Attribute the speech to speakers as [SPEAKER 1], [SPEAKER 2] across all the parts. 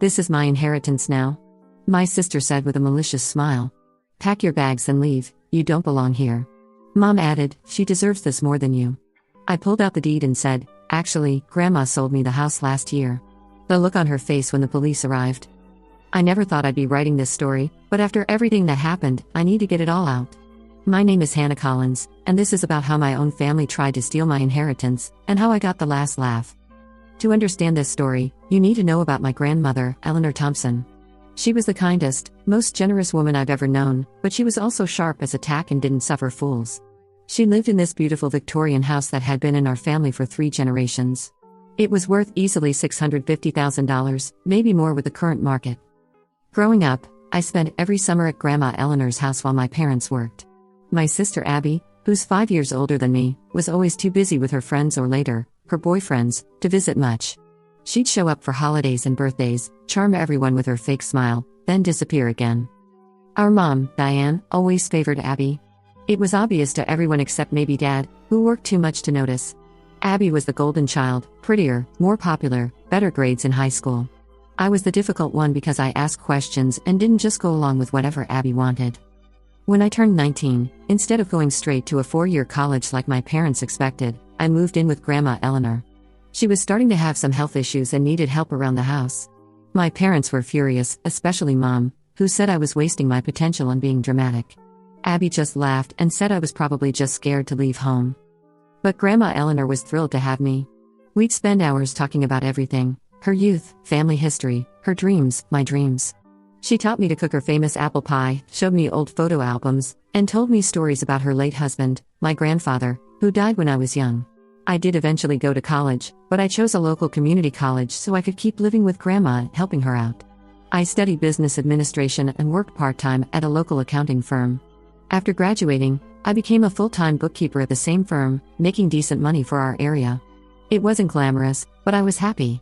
[SPEAKER 1] This is my inheritance now, my sister said with a malicious smile. Pack your bags and leave, you don't belong here. Mom added, she deserves this more than you. I pulled out the deed and said, actually, Grandma sold me the house last year. The look on her face when the police arrived. I never thought I'd be writing this story, but after everything that happened, I need to get it all out. My name is Hannah Collins, and this is about how my own family tried to steal my inheritance, and how I got the last laugh. To understand this story, you need to know about my grandmother, Eleanor Thompson. She was the kindest, most generous woman I've ever known, but she was also sharp as a tack and didn't suffer fools. She lived in this beautiful Victorian house that had been in our family for 3 generations. It was worth easily $650,000, maybe more with the current market. Growing up, I spent every summer at Grandma Eleanor's house while my parents worked. My sister Abby, who's 5 years older than me, was always too busy with her friends or later, her boyfriends, to visit much. She'd show up for holidays and birthdays, charm everyone with her fake smile, then disappear again. Our mom, Diane, always favored Abby. It was obvious to everyone except maybe Dad, who worked too much to notice. Abby was the golden child, prettier, more popular, better grades in high school. I was the difficult one because I asked questions and didn't just go along with whatever Abby wanted. When I turned 19, instead of going straight to a 4-year college like my parents expected, I moved in with Grandma Eleanor. She was starting to have some health issues and needed help around the house. My parents were furious, especially Mom, who said I was wasting my potential and being dramatic. Abby just laughed and said I was probably just scared to leave home. But Grandma Eleanor was thrilled to have me. We'd spend hours talking about everything: her youth, family history, her dreams, my dreams. She taught me to cook her famous apple pie, showed me old photo albums, and told me stories about her late husband, my grandfather, who died when I was young. I did eventually go to college, but I chose a local community college so I could keep living with Grandma and helping her out. I studied business administration and worked part-time at a local accounting firm. After graduating, I became a full-time bookkeeper at the same firm, making decent money for our area. It wasn't glamorous, but I was happy.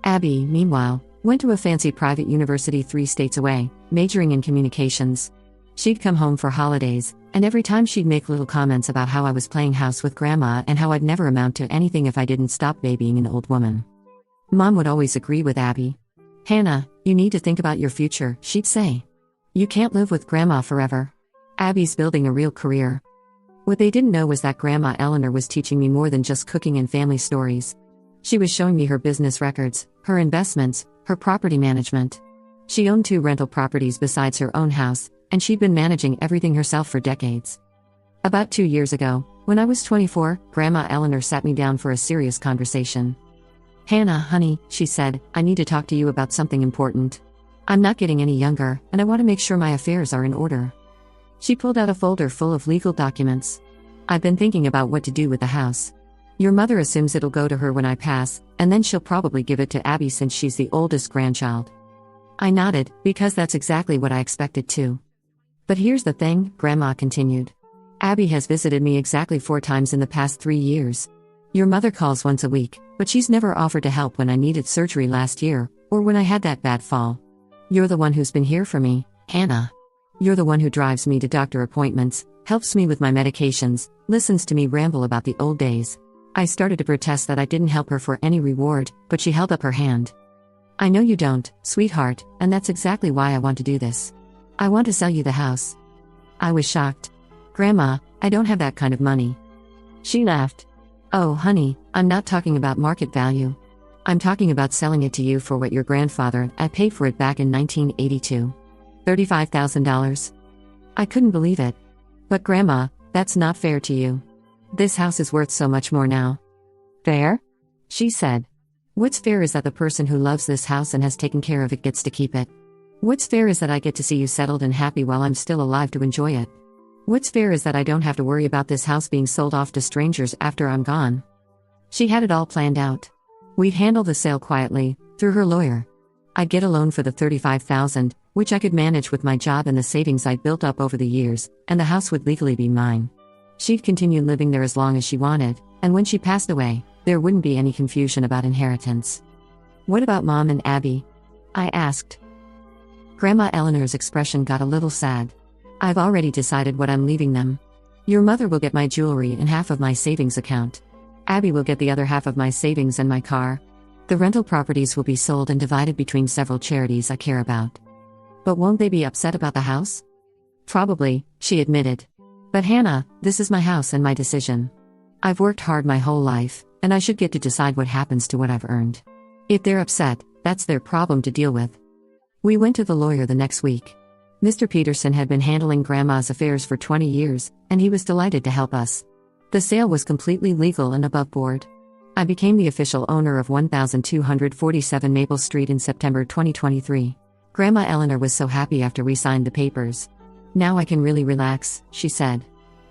[SPEAKER 1] Abby, meanwhile, went to a fancy private university 3 states away, majoring in communications. She'd come home for holidays, and every time she'd make little comments about how I was playing house with Grandma and how I'd never amount to anything if I didn't stop babying an old woman. Mom would always agree with Abby. Hannah, you need to think about your future, she'd say. You can't live with Grandma forever. Abby's building a real career. What they didn't know was that Grandma Eleanor was teaching me more than just cooking and family stories. She was showing me her business records, her investments, her property management. She owned 2 rental properties besides her own house, and she'd been managing everything herself for decades. About 2 years ago, when I was 24, Grandma Eleanor sat me down for a serious conversation. Hannah, honey, she said, I need to talk to you about something important. I'm not getting any younger, and I want to make sure my affairs are in order. She pulled out a folder full of legal documents. I've been thinking about what to do with the house. Your mother assumes it'll go to her when I pass, and then she'll probably give it to Abby since she's the oldest grandchild. I nodded, because that's exactly what I expected too. But here's the thing, Grandma continued. Abby has visited me exactly 4 times in the past 3 years. Your mother calls once a week, but she's never offered to help when I needed surgery last year, or when I had that bad fall. You're the one who's been here for me, Hannah. You're the one who drives me to doctor appointments, helps me with my medications, listens to me ramble about the old days. I started to protest that I didn't help her for any reward, but she held up her hand. I know you don't, sweetheart, and that's exactly why I want to do this. I want to sell you the house. I was shocked. Grandma, I don't have that kind of money. She laughed. Oh, honey, I'm not talking about market value. I'm talking about selling it to you for what your grandfather I paid for it back in 1982. $35,000. I couldn't believe it. But Grandma, that's not fair to you. This house is worth so much more now. Fair? She said. What's fair is that the person who loves this house and has taken care of it gets to keep it. What's fair is that I get to see you settled and happy while I'm still alive to enjoy it. What's fair is that I don't have to worry about this house being sold off to strangers after I'm gone. She had it all planned out. We'd handle the sale quietly, through her lawyer. I'd get a loan for the $35,000, which I could manage with my job and the savings I'd built up over the years, and the house would legally be mine. She'd continue living there as long as she wanted, and when she passed away, there wouldn't be any confusion about inheritance. What about Mom and Abby? I asked. Grandma Eleanor's expression got a little sad. I've already decided what I'm leaving them. Your mother will get my jewelry and half of my savings account. Abby will get the other half of my savings and my car. The rental properties will be sold and divided between several charities I care about. But won't they be upset about the house? Probably, she admitted. But Hannah, this is my house and my decision. I've worked hard my whole life, and I should get to decide what happens to what I've earned. If they're upset, that's their problem to deal with. We went to the lawyer the next week. Mr. Peterson had been handling Grandma's affairs for 20 years, and he was delighted to help us. The sale was completely legal and above board. I became the official owner of 1247 Maple Street in September 2023. Grandma Eleanor was so happy after we signed the papers. Now I can really relax, she said.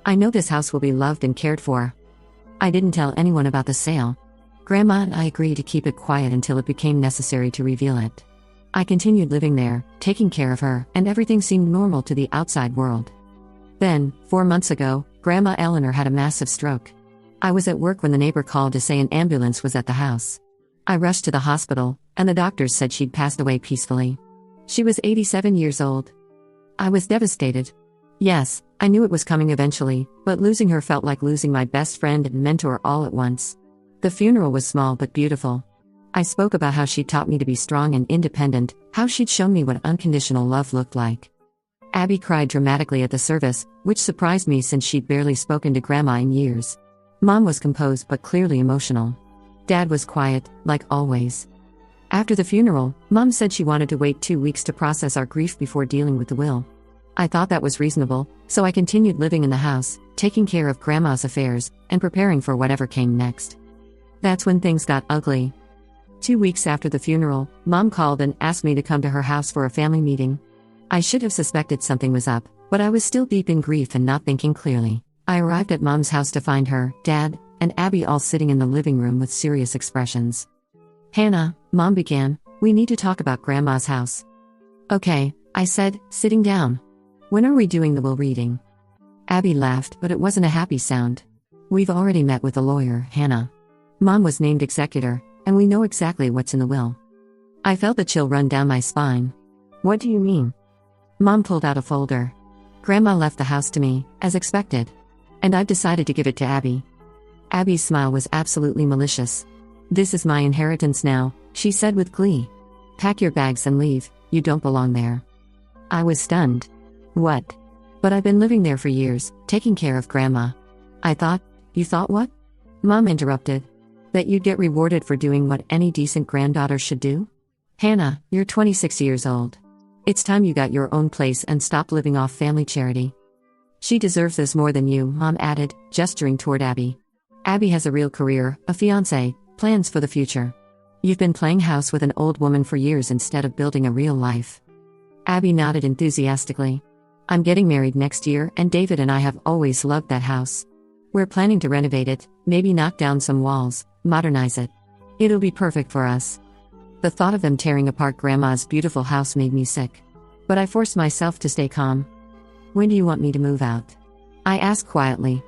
[SPEAKER 1] I know this house will be loved and cared for. I didn't tell anyone about the sale. Grandma and I agreed to keep it quiet until it became necessary to reveal it. I continued living there, taking care of her, and everything seemed normal to the outside world. Then, 4 months ago, Grandma Eleanor had a massive stroke. I was at work when the neighbor called to say an ambulance was at the house. I rushed to the hospital, and the doctors said she'd passed away peacefully. She was 87 years old. I was devastated. Yes, I knew it was coming eventually, but losing her felt like losing my best friend and mentor all at once. The funeral was small but beautiful. I spoke about how she'd taught me to be strong and independent, how she'd shown me what unconditional love looked like. Abby cried dramatically at the service, which surprised me since she'd barely spoken to Grandma in years. Mom was composed but clearly emotional. Dad was quiet, like always. After the funeral, Mom said she wanted to wait 2 weeks to process our grief before dealing with the will. I thought that was reasonable, so I continued living in the house, taking care of Grandma's affairs, and preparing for whatever came next. That's when things got ugly. 2 weeks after the funeral, Mom called and asked me to come to her house for a family meeting. I should have suspected something was up, but I was still deep in grief and not thinking clearly. I arrived at Mom's house to find her, Dad, and Abby all sitting in the living room with serious expressions. Hannah, Mom began, we need to talk about Grandma's house. Okay, I said, sitting down. When are we doing the will reading? Abby laughed, but it wasn't a happy sound. We've already met with the lawyer, Hannah. Mom was named executor, and we know exactly what's in the will. I felt the chill run down my spine. What do you mean? Mom pulled out a folder. Grandma left the house to me, as expected. And I've decided to give it to Abby. Abby's smile was absolutely malicious. This is my inheritance now, she said with glee. Pack your bags and leave, you don't belong there. I was stunned. What? But I've been living there for years, taking care of Grandma. I thought, you thought what? Mom interrupted. That you'd get rewarded for doing what any decent granddaughter should do? Hannah, you're 26 years old. It's time you got your own place and stopped living off family charity. She deserves this more than you, Mom added, gesturing toward Abby. Abby has a real career, a fiancé, plans for the future. You've been playing house with an old woman for years instead of building a real life. Abby nodded enthusiastically. I'm getting married next year, and David and I have always loved that house. We're planning to renovate it, maybe knock down some walls, modernize it. It'll be perfect for us. The thought of them tearing apart Grandma's beautiful house made me sick. But I forced myself to stay calm. When do you want me to move out? I asked quietly.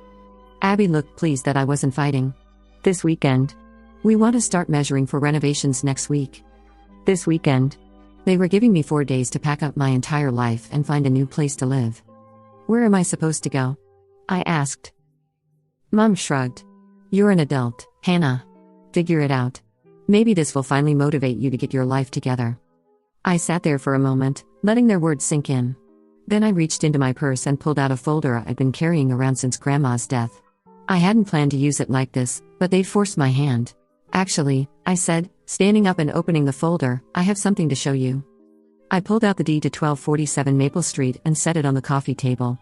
[SPEAKER 1] Abby looked pleased that I wasn't fighting. This weekend. We want to start measuring for renovations next week. This weekend. They were giving me 4 days to pack up my entire life and find a new place to live. Where am I supposed to go? I asked. Mom shrugged. You're an adult, Hannah. Figure it out. Maybe this will finally motivate you to get your life together. I sat there for a moment, letting their words sink in. Then I reached into my purse and pulled out a folder I'd been carrying around since Grandma's death. I hadn't planned to use it like this, but they'd forced my hand. Actually, I said, standing up and opening the folder, I have something to show you. I pulled out the deed to 1247 Maple Street and set it on the coffee table.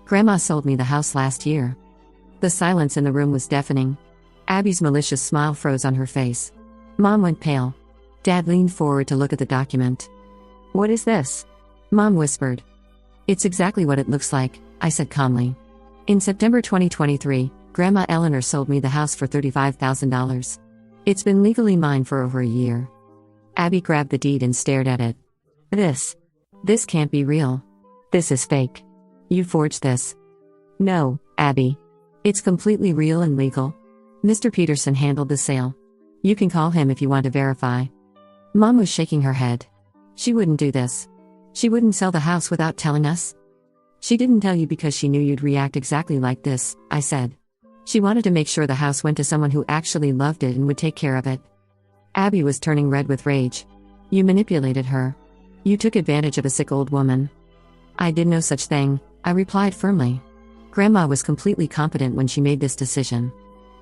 [SPEAKER 1] Grandma sold me the house last year. The silence in the room was deafening. Abby's malicious smile froze on her face. Mom went pale. Dad leaned forward to look at the document. What is this? Mom whispered. It's exactly what it looks like, I said calmly. In September 2023, Grandma Eleanor sold me the house for $35,000. It's been legally mine for over a year. Abby grabbed the deed and stared at it. This can't be real. This is fake. You forged this. No, Abby. It's completely real and legal. Mr. Peterson handled the sale. You can call him if you want to verify. Mom was shaking her head. She wouldn't do this. She wouldn't sell the house without telling us. She didn't tell you because she knew you'd react exactly like this, I said. She wanted to make sure the house went to someone who actually loved it and would take care of it. Abby was turning red with rage. You manipulated her. You took advantage of a sick old woman. I did no such thing, I replied firmly. Grandma was completely competent when she made this decision.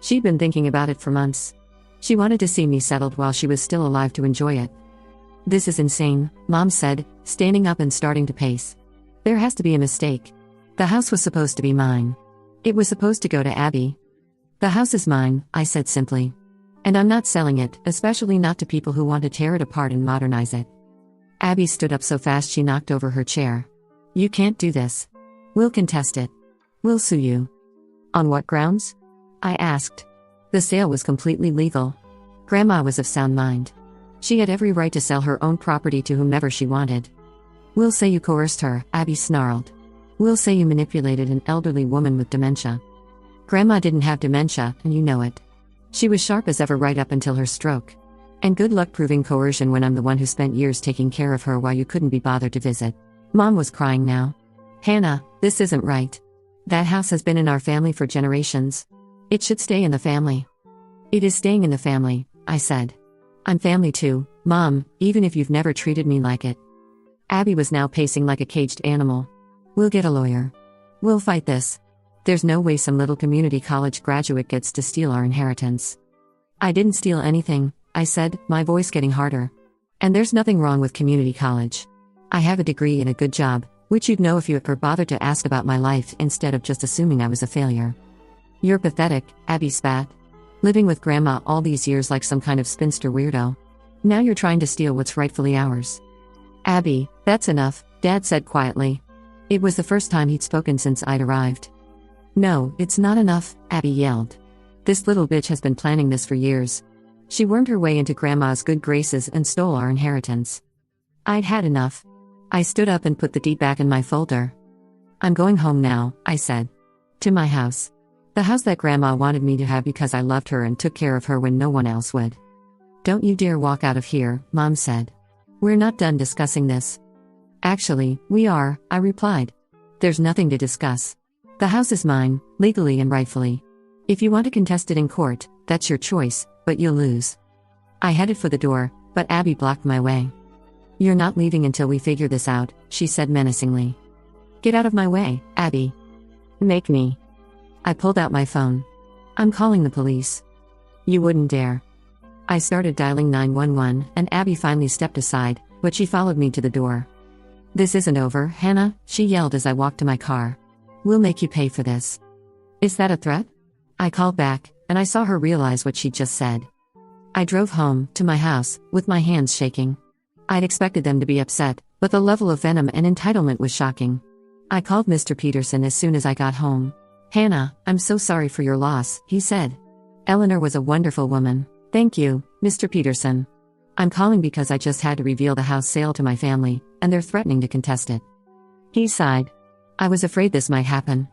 [SPEAKER 1] She'd been thinking about it for months. She wanted to see me settled while she was still alive to enjoy it. This is insane, Mom said, standing up and starting to pace. There has to be a mistake. The house was supposed to be mine. It was supposed to go to Abby. The house is mine, I said simply. And I'm not selling it, especially not to people who want to tear it apart and modernize it. Abby stood up so fast she knocked over her chair. You can't do this. We'll contest it. We'll sue you. On what grounds? I asked. The sale was completely legal. Grandma was of sound mind. She had every right to sell her own property to whomever she wanted. We'll say you coerced her, Abby snarled. We'll say you manipulated an elderly woman with dementia. Grandma didn't have dementia, and you know it. She was sharp as ever right up until her stroke. And good luck proving coercion when I'm the one who spent years taking care of her while you couldn't be bothered to visit. Mom was crying now. Hannah, this isn't right. That house has been in our family for generations. It should stay in the family. It is staying in the family, I said. I'm family too, Mom, even if you've never treated me like it. Abby was now pacing like a caged animal. We'll get a lawyer. We'll fight this. There's no way some little community college graduate gets to steal our inheritance. I didn't steal anything, I said, my voice getting harder. And there's nothing wrong with community college. I have a degree and a good job, which you'd know if you had bothered to ask about my life instead of just assuming I was a failure. You're pathetic, Abby spat. Living with Grandma all these years like some kind of spinster weirdo. Now you're trying to steal what's rightfully ours. Abby, that's enough, Dad said quietly. It was the first time he'd spoken since I'd arrived. No, it's not enough, Abby yelled. This little bitch has been planning this for years. She wormed her way into Grandma's good graces and stole our inheritance. I'd had enough. I stood up and put the deed back in my folder. I'm going home now, I said. To my house. The house that Grandma wanted me to have because I loved her and took care of her when no one else would. Don't you dare walk out of here, Mom said. We're not done discussing this. Actually, we are, I replied. There's nothing to discuss. The house is mine, legally and rightfully. If you want to contest it in court, that's your choice, but you'll lose. I headed for the door, but Abby blocked my way. You're not leaving until we figure this out, she said menacingly. Get out of my way, Abby. Make me. I pulled out my phone. I'm calling the police. You wouldn't dare. I started dialing 911, and Abby finally stepped aside, but she followed me to the door. This isn't over, Hannah, she yelled as I walked to my car. We'll make you pay for this. Is that a threat? I called back, and I saw her realize what she'd just said. I drove home, to my house, with my hands shaking. I'd expected them to be upset, but the level of venom and entitlement was shocking. I called Mr. Peterson as soon as I got home. Hannah, I'm so sorry for your loss, he said. Eleanor was a wonderful woman. Thank you, Mr. Peterson. I'm calling because I just had to reveal the house sale to my family, and they're threatening to contest it. He sighed. I was afraid this might happen.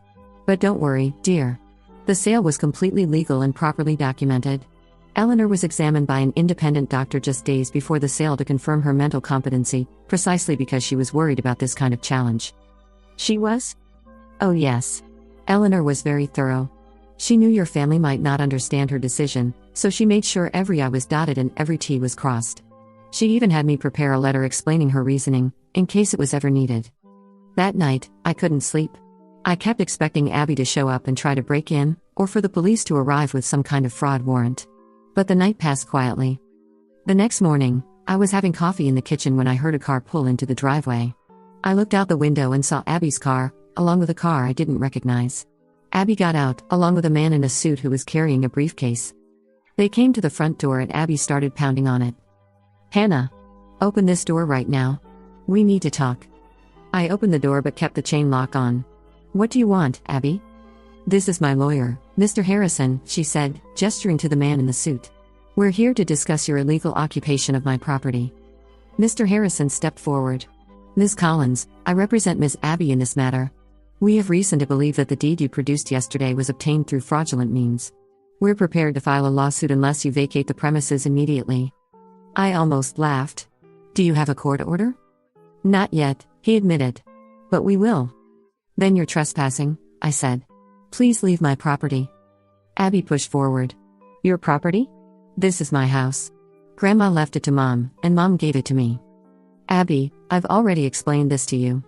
[SPEAKER 1] But don't worry, dear. The sale was completely legal and properly documented. Eleanor was examined by an independent doctor just days before the sale to confirm her mental competency, precisely because she was worried about this kind of challenge. She was? Oh yes. Eleanor was very thorough. She knew your family might not understand her decision, so she made sure every I was dotted and every T was crossed. She even had me prepare a letter explaining her reasoning, in case it was ever needed. That night, I couldn't sleep. I kept expecting Abby to show up and try to break in, or for the police to arrive with some kind of fraud warrant. But the night passed quietly. The next morning, I was having coffee in the kitchen when I heard a car pull into the driveway. I looked out the window and saw Abby's car, along with a car I didn't recognize. Abby got out, along with a man in a suit who was carrying a briefcase. They came to the front door and Abby started pounding on it. Hannah, open this door right now. We need to talk. I opened the door but kept the chain lock on. What do you want, Abby? This is my lawyer, Mr. Harrison, she said, gesturing to the man in the suit. We're here to discuss your illegal occupation of my property. Mr. Harrison stepped forward. Ms. Collins, I represent Ms. Abby in this matter. We have reason to believe that the deed you produced yesterday was obtained through fraudulent means. We're prepared to file a lawsuit unless you vacate the premises immediately. I almost laughed. Do you have a court order? Not yet, he admitted. But we will. Then you're trespassing, I said. Please leave my property. Abby pushed forward. Your property? This is my house. Grandma left it to Mom, and Mom gave it to me. Abby, I've already explained this to you.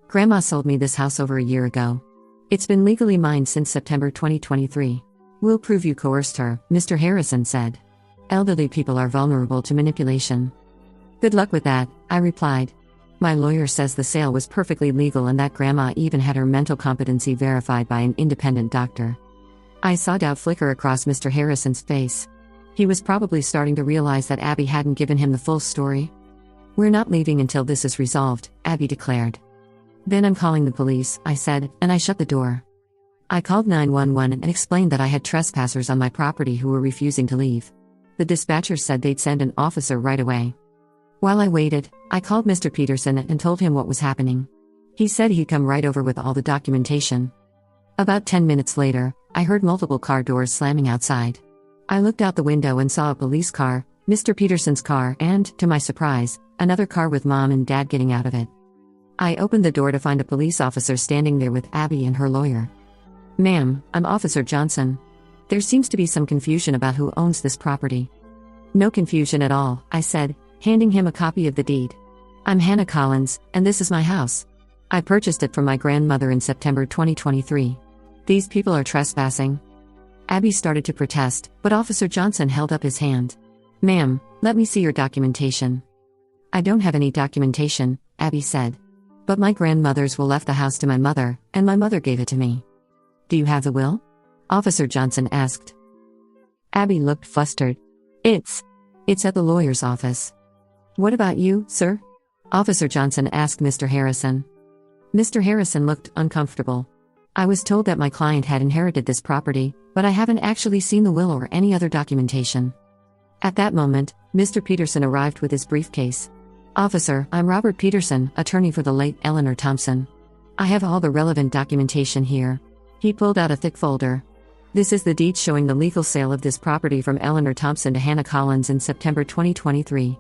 [SPEAKER 1] Grandma sold me this house over a year ago. It's been legally mine since September 2023. We'll prove you coerced her, Mr. Harrison said. Elderly people are vulnerable to manipulation. Good luck with that, I replied. My lawyer says the sale was perfectly legal and that Grandma even had her mental competency verified by an independent doctor. I saw doubt flicker across Mr. Harrison's face. He was probably starting to realize that Abby hadn't given him the full story. We're not leaving until this is resolved, Abby declared. Then I'm calling the police, I said, and I shut the door. I called 911 and explained that I had trespassers on my property who were refusing to leave. The dispatcher said they'd send an officer right away. While I waited, I called Mr. Peterson and told him what was happening. He said he'd come right over with all the documentation. About 10 minutes later, I heard multiple car doors slamming outside. I looked out the window and saw a police car, Mr. Peterson's car, and, to my surprise, another car with Mom and Dad getting out of it. I opened the door to find a police officer standing there with Abby and her lawyer. Ma'am, I'm Officer Johnson. There seems to be some confusion about who owns this property. No confusion at all, I said, handing him a copy of the deed. I'm Hannah Collins, and this is my house. I purchased it from my grandmother in September 2023. These people are trespassing. Abby started to protest, but Officer Johnson held up his hand. Ma'am, let me see your documentation. I don't have any documentation, Abby said. But my grandmother's will left the house to my mother, and my mother gave it to me. Do you have the will? Officer Johnson asked. Abby looked flustered. It's at the lawyer's office. What about you, sir? Officer Johnson asked Mr. Harrison. Mr. Harrison looked uncomfortable. I was told that my client had inherited this property, but I haven't actually seen the will or any other documentation. At that moment, Mr. Peterson arrived with his briefcase. Officer, I'm Robert Peterson, attorney for the late Eleanor Thompson. I have all the relevant documentation here. He pulled out a thick folder. This is the deed showing the legal sale of this property from Eleanor Thompson to Hannah Collins in September 2023.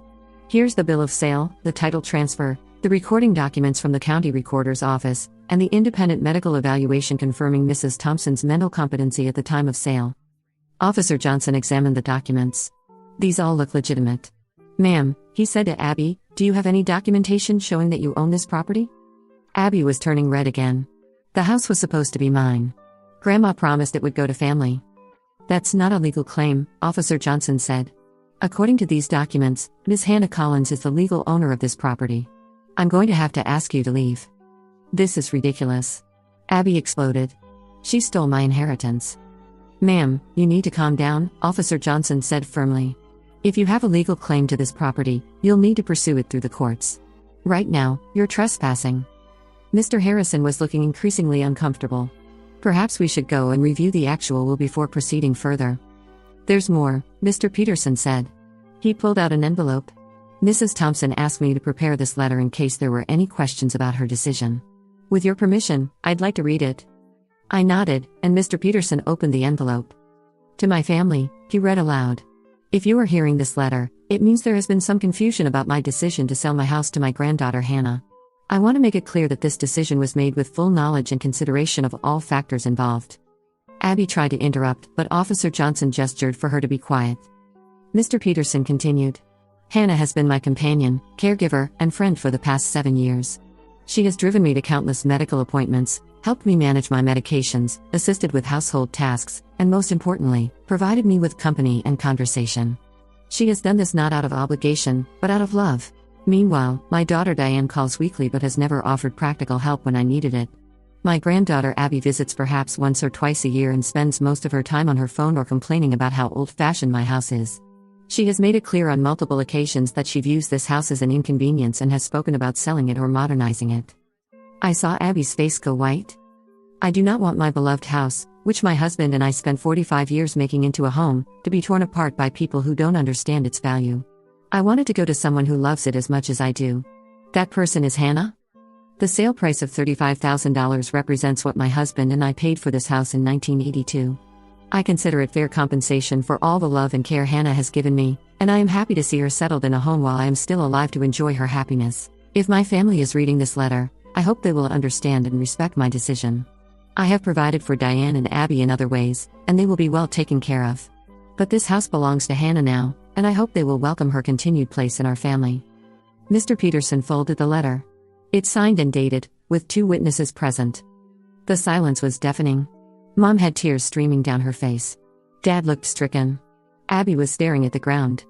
[SPEAKER 1] Here's the bill of sale, the title transfer, the recording documents from the county recorder's office, and the independent medical evaluation confirming Mrs. Thompson's mental competency at the time of sale. Officer Johnson examined the documents. These all look legitimate. Ma'am, he said to Abby, do you have any documentation showing that you own this property? Abby was turning red again. The house was supposed to be mine. Grandma promised it would go to family. That's not a legal claim, Officer Johnson said. According to these documents, Ms. Hannah Collins is the legal owner of this property. I'm going to have to ask you to leave. This is ridiculous. Abby exploded. She stole my inheritance. Ma'am, you need to calm down, Officer Johnson said firmly. If you have a legal claim to this property, you'll need to pursue it through the courts. Right now, you're trespassing. Mr. Harrison was looking increasingly uncomfortable. Perhaps we should go and review the actual will before proceeding further. There's more, Mr. Peterson said. He pulled out an envelope. Mrs. Thompson asked me to prepare this letter in case there were any questions about her decision. With your permission, I'd like to read it. I nodded, and Mr. Peterson opened the envelope. To my family, he read aloud. If you are hearing this letter, it means there has been some confusion about my decision to sell my house to my granddaughter Hannah. I want to make it clear that this decision was made with full knowledge and consideration of all factors involved. Abby tried to interrupt, but Officer Johnson gestured for her to be quiet. Mr. Peterson continued. Hannah has been my companion, caregiver, and friend for the past 7 years. She has driven me to countless medical appointments, helped me manage my medications, assisted with household tasks, and most importantly, provided me with company and conversation. She has done this not out of obligation, but out of love. Meanwhile, my daughter Diane calls weekly but has never offered practical help when I needed it. My granddaughter Abby visits perhaps once or twice a year and spends most of her time on her phone or complaining about how old-fashioned my house is. She has made it clear on multiple occasions that she views this house as an inconvenience and has spoken about selling it or modernizing it. I saw Abby's face go white. I do not want my beloved house, which my husband and I spent 45 years making into a home, to be torn apart by people who don't understand its value. I want it to go to someone who loves it as much as I do. That person is Hannah? The sale price of $35,000 represents what my husband and I paid for this house in 1982. I consider it fair compensation for all the love and care Hannah has given me, and I am happy to see her settled in a home while I am still alive to enjoy her happiness. If my family is reading this letter, I hope they will understand and respect my decision. I have provided for Diane and Abby in other ways, and they will be well taken care of. But this house belongs to Hannah now, and I hope they will welcome her continued place in our family. Mr. Peterson folded the letter. It's signed and dated, with 2 witnesses present. The silence was deafening. Mom had tears streaming down her face. Dad looked stricken. Abby was staring at the ground.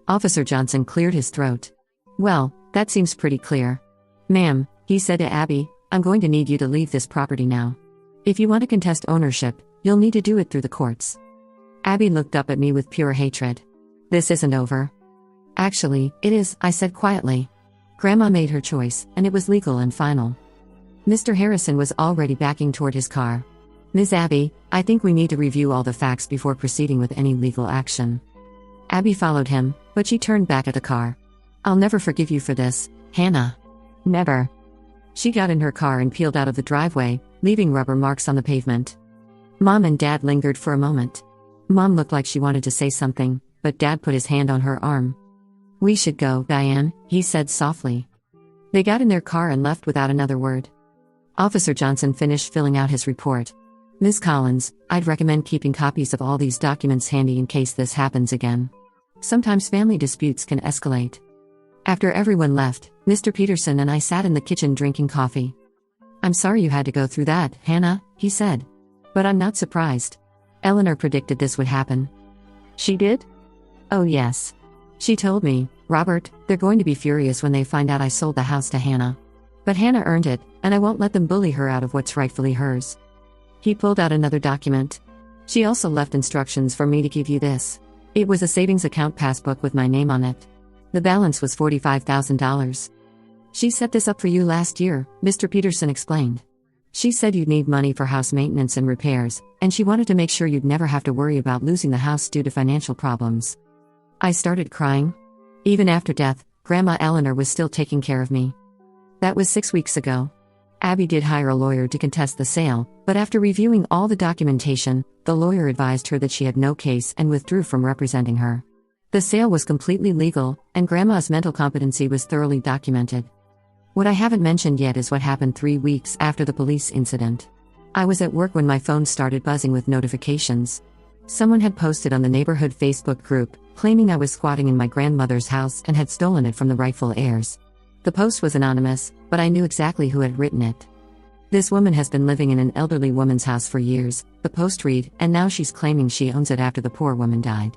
[SPEAKER 1] Officer Johnson cleared his throat. Well, that seems pretty clear. Ma'am, he said to Abby, I'm going to need you to leave this property now. If you want to contest ownership, you'll need to do it through the courts. Abby looked up at me with pure hatred. This isn't over. Actually, it is, I said quietly. Grandma made her choice, and it was legal and final. Mr. Harrison was already backing toward his car. Ms. Abby, I think we need to review all the facts before proceeding with any legal action. Abby followed him, but she turned back at the car. I'll never forgive you for this, Hannah. Never. She got in her car and peeled out of the driveway, leaving rubber marks on the pavement. Mom and Dad lingered for a moment. Mom looked like she wanted to say something, but Dad put his hand on her arm. We should go, Diane, he said softly. They got in their car and left without another word. Officer Johnson finished filling out his report. Ms. Collins, I'd recommend keeping copies of all these documents handy in case this happens again. Sometimes family disputes can escalate. After everyone left, Mr. Peterson and I sat in the kitchen drinking coffee. I'm sorry you had to go through that, Hannah, he said. But I'm not surprised. Eleanor predicted this would happen. She did? Oh yes. She told me, Robert, they're going to be furious when they find out I sold the house to Hannah. But Hannah earned it, and I won't let them bully her out of what's rightfully hers. He pulled out another document. She also left instructions for me to give you this. It was a savings account passbook with my name on it. The balance was $45,000. She set this up for you last year, Mr. Peterson explained. She said you'd need money for house maintenance and repairs, and she wanted to make sure you'd never have to worry about losing the house due to financial problems. I started crying. Even after death, Grandma Eleanor was still taking care of me. That was 6 weeks ago. Abby did hire a lawyer to contest the sale, but after reviewing all the documentation, the lawyer advised her that she had no case and withdrew from representing her. The sale was completely legal, and Grandma's mental competency was thoroughly documented. What I haven't mentioned yet is what happened 3 weeks after the police incident. I was at work when my phone started buzzing with notifications. Someone had posted on the neighborhood Facebook group, claiming I was squatting in my grandmother's house and had stolen it from the rightful heirs. The post was anonymous, but I knew exactly who had written it. This woman has been living in an elderly woman's house for years, the post read, and now she's claiming she owns it after the poor woman died.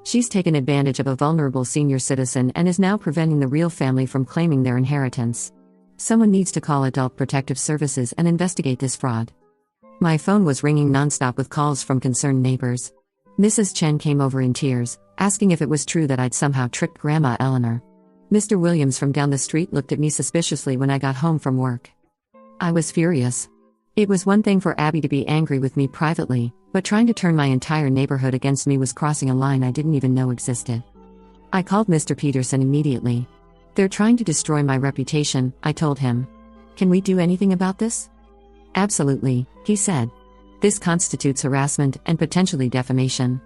[SPEAKER 1] She's taken advantage of a vulnerable senior citizen and is now preventing the real family from claiming their inheritance. Someone needs to call Adult Protective Services and investigate this fraud. My phone was ringing nonstop with calls from concerned neighbors. Mrs. Chen came over in tears, asking if it was true that I'd somehow tricked Grandma Eleanor. Mr. Williams from down the street looked at me suspiciously when I got home from work. I was furious. It was one thing for Abby to be angry with me privately, but trying to turn my entire neighborhood against me was crossing a line I didn't even know existed. I called Mr. Peterson immediately. They're trying to destroy my reputation, I told him. Can we do anything about this? Absolutely, he said. This constitutes harassment and potentially defamation.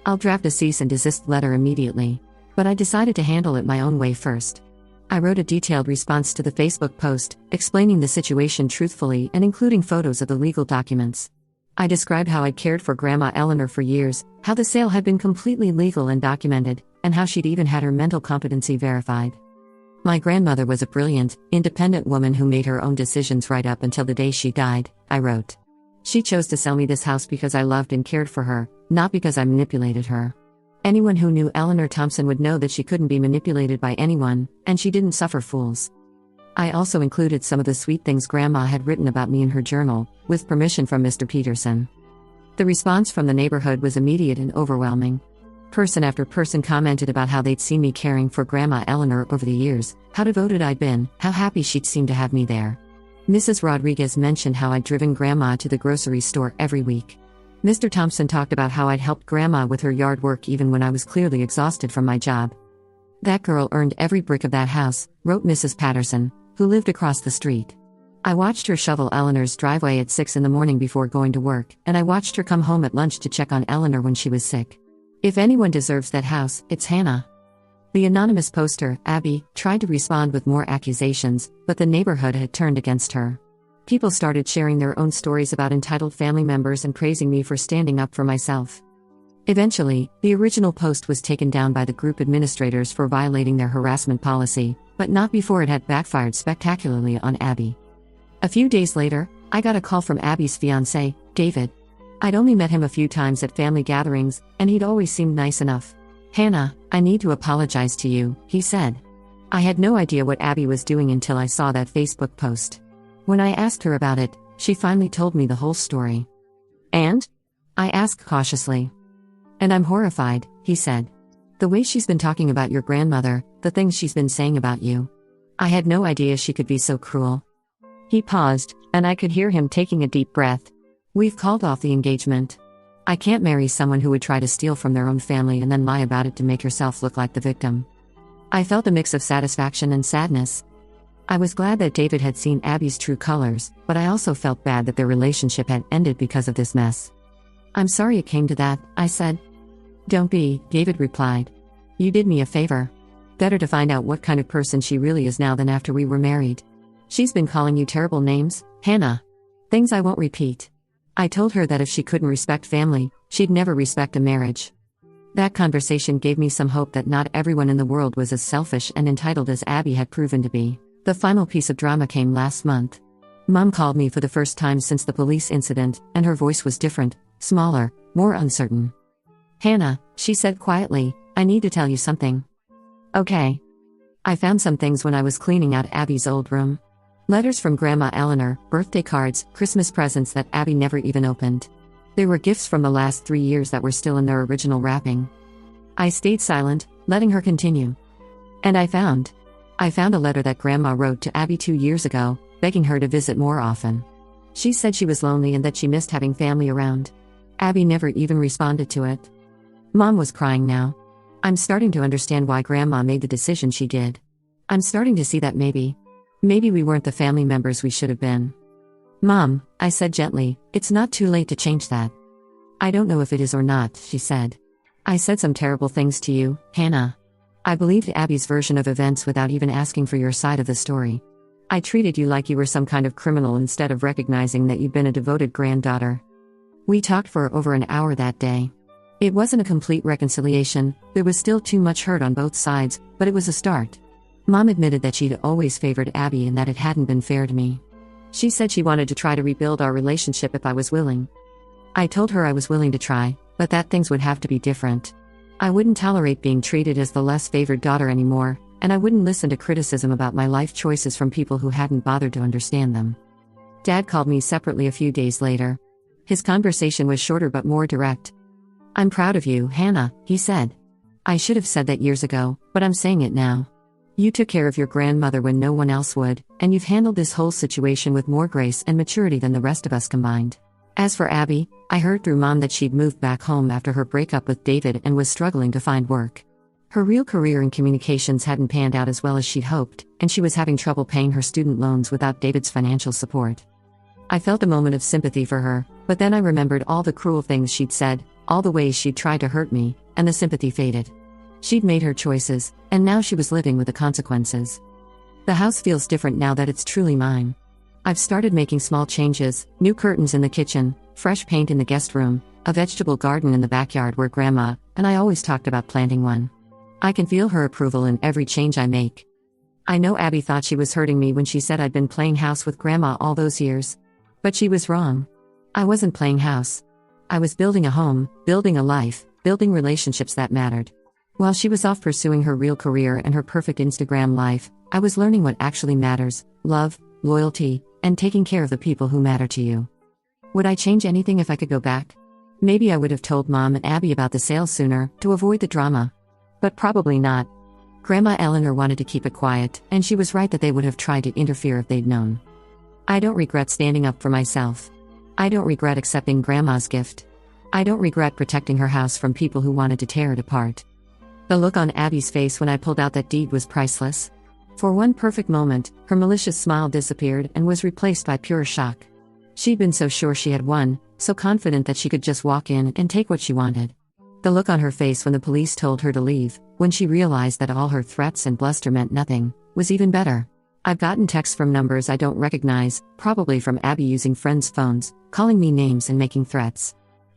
[SPEAKER 1] I'll draft a cease and desist letter immediately. But I decided to handle it my own way first. I wrote a detailed response to the Facebook post, explaining the situation truthfully and including photos of the legal documents. I described how I'd cared for Grandma Eleanor for years, how the sale had been completely legal and documented, and how she'd even had her mental competency verified. My grandmother was a brilliant, independent woman who made her own decisions right up until the day she died, I wrote. She chose to sell me this house because I loved and cared for her, not because I manipulated her. Anyone who knew Eleanor Thompson would know that she couldn't be manipulated by anyone, and she didn't suffer fools. I also included some of the sweet things Grandma had written about me in her journal, with permission from Mr. Peterson. The response from the neighborhood was immediate and overwhelming. Person after person commented about how they'd seen me caring for Grandma Eleanor over the years, how devoted I'd been, how happy she'd seemed to have me there. Mrs. Rodriguez mentioned how I'd driven Grandma to the grocery store every week. Mr. Thompson talked about how I'd helped Grandma with her yard work even when I was clearly exhausted from my job. That girl earned every brick of that house, wrote Mrs. Patterson, who lived across the street. I watched her shovel Eleanor's driveway at 6 in the morning before going to work, and I watched her come home at lunch to check on Eleanor when she was sick. If anyone deserves that house, it's Hannah. The anonymous poster, Abby, tried to respond with more accusations, but the neighborhood had turned against her. People started sharing their own stories about entitled family members and praising me for standing up for myself. Eventually, the original post was taken down by the group administrators for violating their harassment policy, but not before it had backfired spectacularly on Abby. A few days later, I got a call from Abby's fiancé, David. I'd only met him a few times at family gatherings, and he'd always seemed nice enough. "Hannah, I need to apologize to you," he said. I had no idea what Abby was doing until I saw that Facebook post. When I asked her about it, she finally told me the whole story. "And?" I asked cautiously. "And I'm horrified," he said. "The way she's been talking about your grandmother, the things she's been saying about you. I had no idea she could be so cruel." He paused, and I could hear him taking a deep breath. "We've called off the engagement. I can't marry someone who would try to steal from their own family and then lie about it to make herself look like the victim." I felt a mix of satisfaction and sadness. I was glad that David had seen Abby's true colors, but I also felt bad that their relationship had ended because of this mess. "I'm sorry it came to that," I said. "Don't be," David replied. "You did me a favor. Better to find out what kind of person she really is now than after we were married. She's been calling you terrible names, Hannah. Things I won't repeat." I told her that if she couldn't respect family, she'd never respect a marriage. That conversation gave me some hope that not everyone in the world was as selfish and entitled as Abby had proven to be. The final piece of drama came last month. Mom called me for the first time since the police incident, and her voice was different, smaller, more uncertain. "Hannah," she said quietly, "I need to tell you something." "Okay." I found some things when I was cleaning out Abby's old room. Letters from Grandma Eleanor, birthday cards, Christmas presents that Abby never even opened. They were gifts from the last 3 years that were still in their original wrapping. I stayed silent, letting her continue. "And I found a letter that Grandma wrote to Abby 2 years ago, begging her to visit more often. She said she was lonely and that she missed having family around. Abby never even responded to it." Mom was crying now. "I'm starting to understand why Grandma made the decision she did. I'm starting to see that maybe we weren't the family members we should have been." "Mom," I said gently, "it's not too late to change that." "I don't know if it is or not," she said. "I said some terrible things to you, Hannah. I believed Abby's version of events without even asking for your side of the story. I treated you like you were some kind of criminal instead of recognizing that you'd been a devoted granddaughter." We talked for over an hour that day. It wasn't a complete reconciliation, there was still too much hurt on both sides, but it was a start. Mom admitted that she'd always favored Abby and that it hadn't been fair to me. She said she wanted to try to rebuild our relationship if I was willing. I told her I was willing to try, but that things would have to be different. I wouldn't tolerate being treated as the less favored daughter anymore, and I wouldn't listen to criticism about my life choices from people who hadn't bothered to understand them. Dad called me separately a few days later. His conversation was shorter but more direct. "I'm proud of you, Hannah," he said. "I should have said that years ago, but I'm saying it now. You took care of your grandmother when no one else would, and you've handled this whole situation with more grace and maturity than the rest of us combined." As for Abby, I heard through Mom that she'd moved back home after her breakup with David and was struggling to find work. Her real career in communications hadn't panned out as well as she'd hoped, and she was having trouble paying her student loans without David's financial support. I felt a moment of sympathy for her, but then I remembered all the cruel things she'd said, all the ways she'd tried to hurt me, and the sympathy faded. She'd made her choices, and now she was living with the consequences. The house feels different now that it's truly mine. I've started making small changes: new curtains in the kitchen, fresh paint in the guest room, a vegetable garden in the backyard where Grandma and I always talked about planting one. I can feel her approval in every change I make. I know Abby thought she was hurting me when she said I'd been playing house with Grandma all those years. But she was wrong. I wasn't playing house. I was building a home, building a life, building relationships that mattered. While she was off pursuing her real career and her perfect Instagram life, I was learning what actually matters: love, loyalty, and taking care of the people who matter to you. Would I change anything if I could go back? Maybe I would have told Mom and Abby about the sale sooner, to avoid the drama. But probably not. Grandma Eleanor wanted to keep it quiet, and she was right that they would have tried to interfere if they'd known. I don't regret standing up for myself. I don't regret accepting Grandma's gift. I don't regret protecting her house from people who wanted to tear it apart. The look on Abby's face when I pulled out that deed was priceless. For one perfect moment, her malicious smile disappeared and was replaced by pure shock. She'd been so sure she had won, so confident that she could just walk in and take what she wanted. The look on her face when the police told her to leave, when she realized that all her threats and bluster meant nothing, was even better. I've gotten texts from numbers I don't recognize, probably from Abby using friends' phones, calling me names and making threats.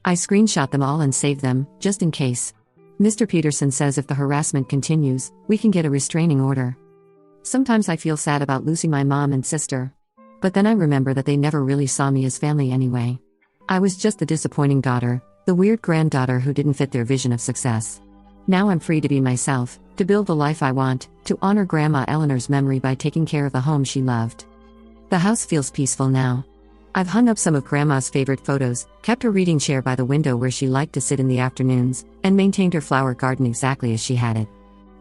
[SPEAKER 1] I screenshot them all and saved them, just in case. Mr. Peterson says if the harassment continues, we can get a restraining order. Sometimes I feel sad about losing my mom and sister. But then I remember that they never really saw me as family anyway. I was just the disappointing daughter, the weird granddaughter who didn't fit their vision of success. Now I'm free to be myself, to build the life I want, to honor Grandma Eleanor's memory by taking care of the home she loved. The house feels peaceful now. I've hung up some of Grandma's favorite photos, kept her reading chair by the window where she liked to sit in the afternoons, and maintained her flower garden exactly as she had it.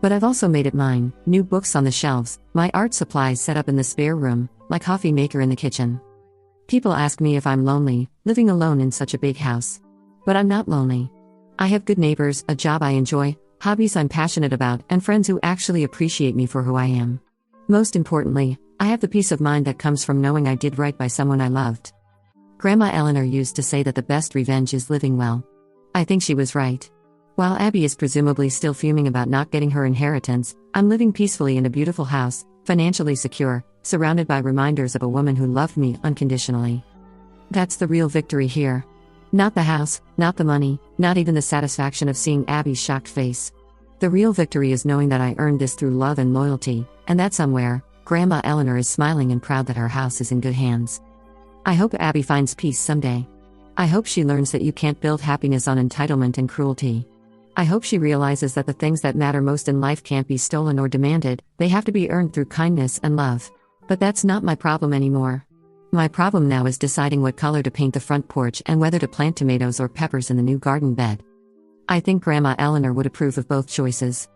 [SPEAKER 1] But I've also made it mine, new books on the shelves, my art supplies set up in the spare room, like coffee maker in the kitchen. People ask me if I'm lonely, living alone in such a big house. But I'm not lonely. I have good neighbors, a job I enjoy, hobbies I'm passionate about, and friends who actually appreciate me for who I am. Most importantly, I have the peace of mind that comes from knowing I did right by someone I loved. Grandma Eleanor used to say that the best revenge is living well. I think she was right. While Abby is presumably still fuming about not getting her inheritance, I'm living peacefully in a beautiful house, financially secure, surrounded by reminders of a woman who loved me unconditionally. That's the real victory here. Not the house, not the money, not even the satisfaction of seeing Abby's shocked face. The real victory is knowing that I earned this through love and loyalty, and that somewhere, Grandma Eleanor is smiling and proud that her house is in good hands. I hope Abby finds peace someday. I hope she learns that you can't build happiness on entitlement and cruelty. I hope she realizes that the things that matter most in life can't be stolen or demanded, they have to be earned through kindness and love. But that's not my problem anymore. My problem now is deciding what color to paint the front porch and whether to plant tomatoes or peppers in the new garden bed. I think Grandma Eleanor would approve of both choices.